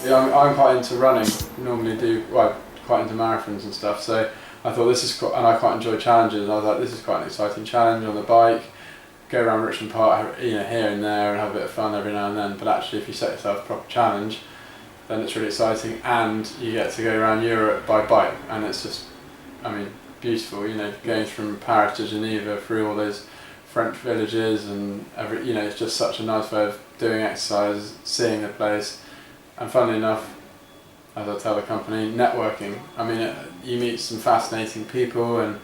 yeah, I'm quite into running. Normally quite into marathons and stuff. So I thought this is quite, and I quite enjoy challenges. And I was like, this is quite an exciting challenge on the bike. Go around Richmond Park, here and there, and have a bit of fun every now and then. But actually, if you set yourself a proper challenge, then it's really exciting, and you get to go around Europe by bike, and it's just, I mean, beautiful. Going from Paris to Geneva through all those French villages and it's just such a nice way of doing exercise, seeing the place, and funnily enough, as I tell the company, networking. I mean, you meet some fascinating people and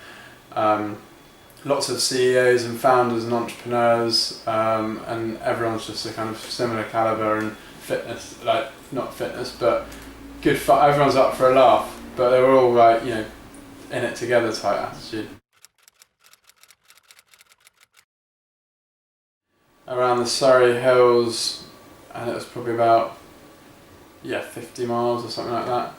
lots of CEOs and founders and entrepreneurs, and everyone's just a kind of similar caliber and fitness, like not fitness, but good fun. Everyone's up for a laugh, but they were all like, in it together type attitude. Around the Surrey Hills, and it was probably about 50 miles or something like that.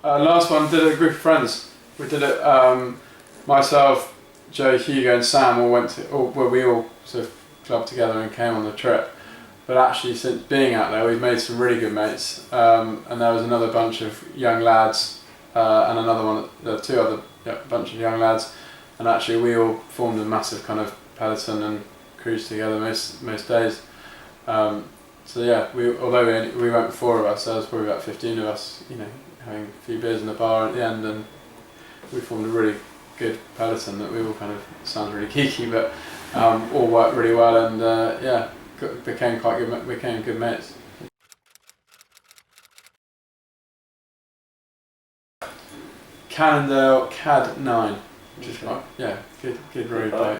Last one, did it with a group of friends. We did it, myself, Joe, Hugo and Sam we all sort of clubbed together and came on the trip. But actually, since being out there, we've made some really good mates, and there was another bunch of young lads, and two other bunch of young lads, and actually we all formed a massive kind of peloton and cruised together most days. So yeah, although we went 4 of us, there was probably about 15 of us, having a few beers in the bar at the end, and we formed a really good peloton that we all kind of, sounds really geeky, but all worked really well, and became good mates. Cannondale CAD 9, which is quite, good road bike.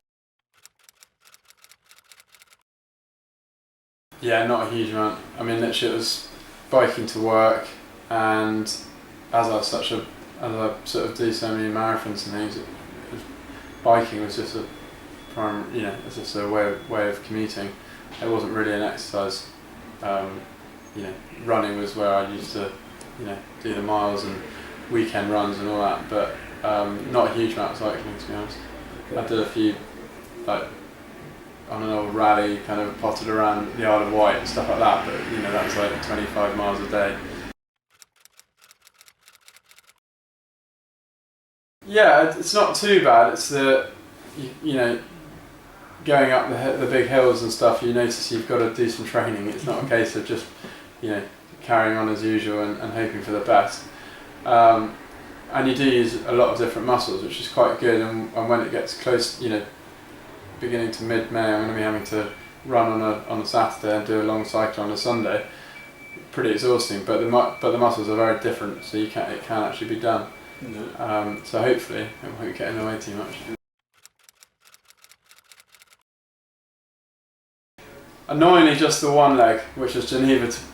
Yeah, not a huge amount. I mean, literally it was biking to work, and as I sort of do so many marathons and things, biking was just a prime, it's just a way of commuting. It wasn't really an exercise. Running was where I used to, do the miles and weekend runs and all that, but not a huge amount of cycling, to be honest. I did a few, like, on an old rally, kind of potted around the Isle of Wight and stuff like that, but that was like 25 miles a day. Yeah, it's not too bad. It's the, going up the big hills and stuff, you notice you've got to do some training. It's not a case of just, carrying on as usual and hoping for the best. And you do use a lot of different muscles, which is quite good, and when it gets close, beginning to mid-May, I'm going to be having to run on a Saturday and do a long cycle on a Sunday. Pretty exhausting, but the muscles are very different, so it can actually be done. Yeah. So hopefully it won't get in the way too much. Annoyingly, just the one leg, which is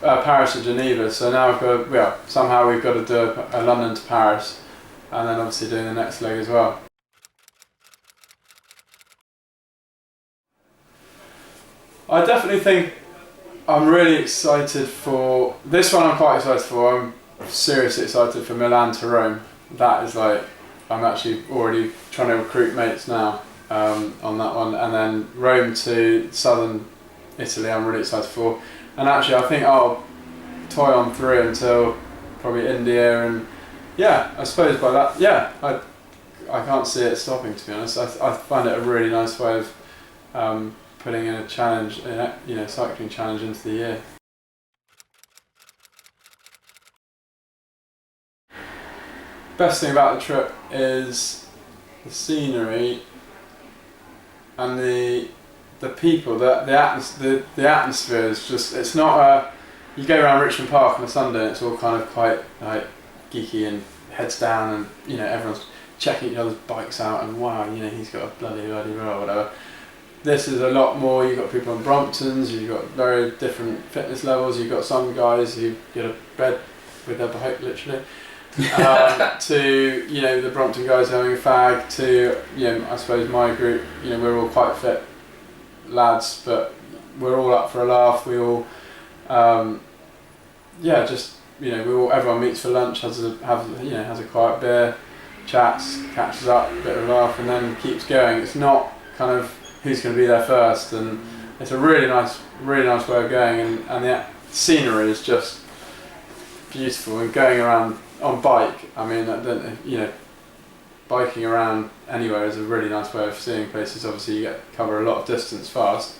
Paris to Geneva. So now somehow we've got to do a London to Paris, and then obviously doing the next leg as well. I definitely think I'm really excited for this one. I'm quite excited for. I'm seriously excited for Milan to Rome. That is like, I'm actually already trying to recruit mates now on that one, and then Rome to southern Italy I'm really excited for, and actually I think I'll toy on through until probably India, and I suppose by that I can't see it stopping, to be honest. I find it a really nice way of putting in a challenge, cycling challenge into the year. Best thing about the trip is the scenery and the people, the atmosphere is just, it's not you go around Richmond Park on a Sunday and it's all kind of quite like geeky and heads down, and everyone's checking each other's bikes out and wow, he's got a bloody blah or whatever. This is a lot more. You've got people on Bromptons, you've got very different fitness levels, you've got some guys who get a bed with their bike literally, to the Brompton guys having a fag, to I suppose my group, we're all quite fit lads, but we're all up for a laugh. We all everyone meets for lunch, has a quiet beer, chats, catches up, a bit of a laugh, and then keeps going. It's not kind of who's going to be there first, and it's a really nice way of going, and the scenery is just beautiful. And going around on bike, I mean, biking around anywhere is a really nice way of seeing places. Obviously, you cover a lot of distance fast,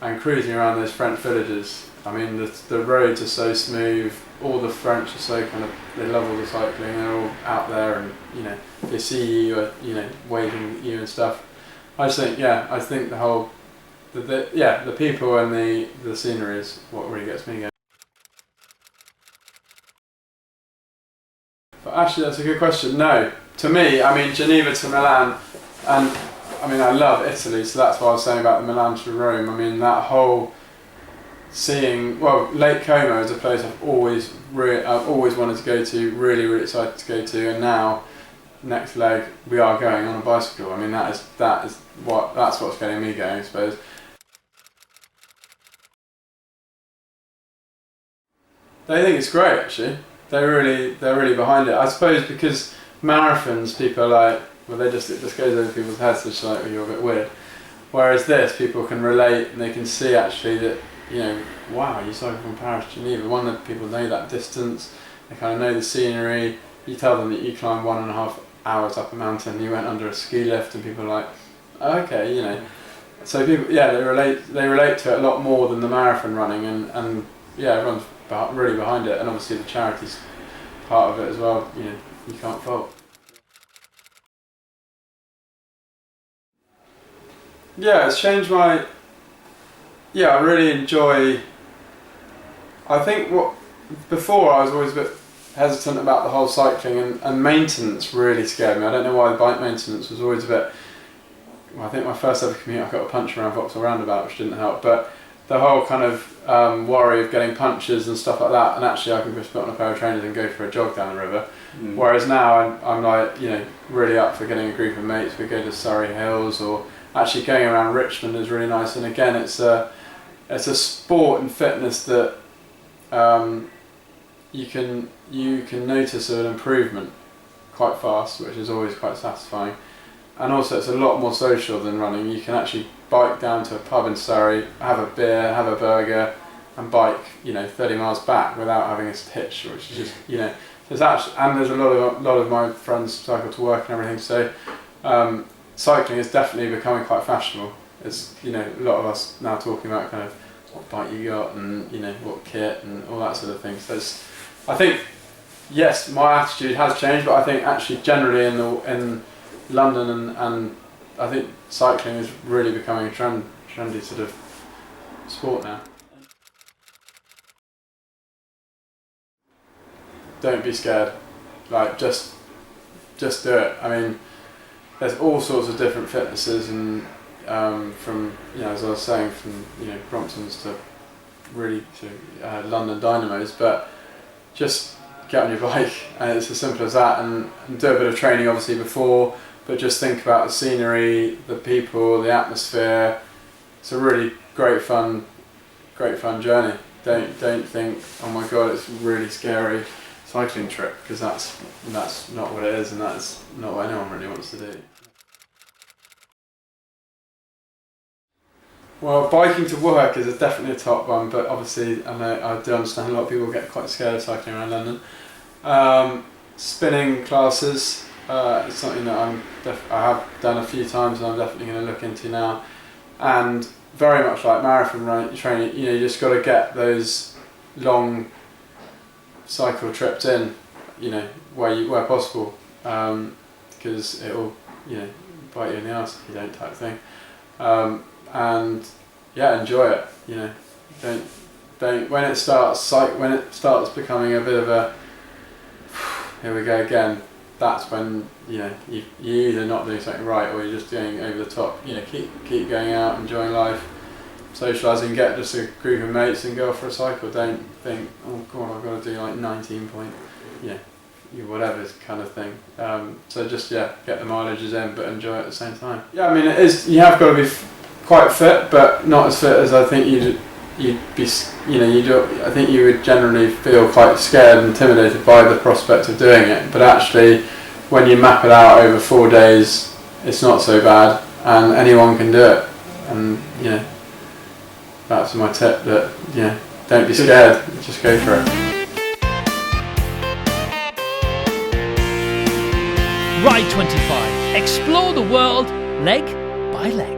and cruising around those French villages. I mean, the roads are so smooth. All the French are so they love all the cycling. They're all out there, and they see you, waving at you and stuff. I just think, I think the people and the scenery is what really gets me going. But actually, that's a good question. No, to me, I mean, Geneva to Milan, and I mean, I love Italy, so that's what I was saying about the Milan to Rome. I mean, that whole Lake Como is a place I've always wanted to go to, really excited to go to, and now, next leg, we are going on a bicycle. I mean, that's what's getting me going, I suppose. They think it's great, actually. They're really behind it. I suppose because marathons, people are like, well, it just goes over people's heads, so it's like, well, you're a bit weird. Whereas this, people can relate, and they can see actually that, wow, you cycle from Paris to Geneva. One of the people know that distance, they kind of know the scenery. You tell them that you climbed 1.5 hours up a mountain, you went under a ski lift, and people are like, oh, okay, So people, they relate to it a lot more than the marathon running, and everyone's really behind it, and obviously the charity's part of it as well. You can't fault. Yeah, it's changed my. Yeah, I really enjoy. I think before I was always a bit hesitant about the whole cycling, and maintenance really scared me. I don't know why the bike maintenance was always a bit. Well, I think my first ever commute, I got a punch around Vauxhall Roundabout, which didn't help, but the whole kind of worry of getting punches and stuff like that, and actually I can just put on a pair of trainers and go for a jog down the river. Whereas now I'm like, really up for getting a group of mates. We go to Surrey Hills, or actually going around Richmond is really nice. And again, it's a sport and fitness that you can notice an improvement quite fast, which is always quite satisfying. And also it's a lot more social than running. You can actually bike down to a pub in Surrey, have a beer, have a burger, and bike 30 miles back without having a hitch, which is just there's a lot of my friends cycle to work and everything. So cycling is definitely becoming quite fashionable. It's a lot of us now talking about kind of what bike you got, and what kit and all that sort of thing. So I think yes, my attitude has changed, but I think actually generally in London and I think cycling is really becoming a trendy sort of sport now. Don't be scared. Like just do it. I mean, there's all sorts of different fitnesses, and from as I was saying, from Bromptons to really to London Dynamos, but just get on your bike, and it's as simple as that, and do a bit of training obviously before. But just think about the scenery, the people, the atmosphere. It's a really great fun journey. Don't think, oh my god, it's a really scary cycling trip, because that's not what it is, and that's not what anyone really wants to do. Well, biking to work is definitely a top one, but obviously I do understand a lot of people get quite scared of cycling around London. Spinning classes. It's something that I have done a few times, and I'm definitely going to look into now. And very much like marathon training, you just got to get those long cycle trips in, where possible, because it'll bite you in the arse if you don't, type thing. And enjoy it. Don't when it starts becoming a bit of a here we go again. That's when you're either not doing something right, or you're just doing over the top. Keep going out, enjoying life, socialising, get just a group of mates and go for a cycle. Don't think, oh god, I've got to do like 19 point, whatever kind of thing. So just get the mileages in, but enjoy it at the same time. Yeah, I mean it is. You have got to be quite fit, but not as fit as I think you'd be. I think you would generally feel quite scared and intimidated by the prospect of doing it. But actually, when you map it out over 4 days, it's not so bad, and anyone can do it. And that's my tip, that don't be scared, just go for it. Ride25. Explore the world leg by leg.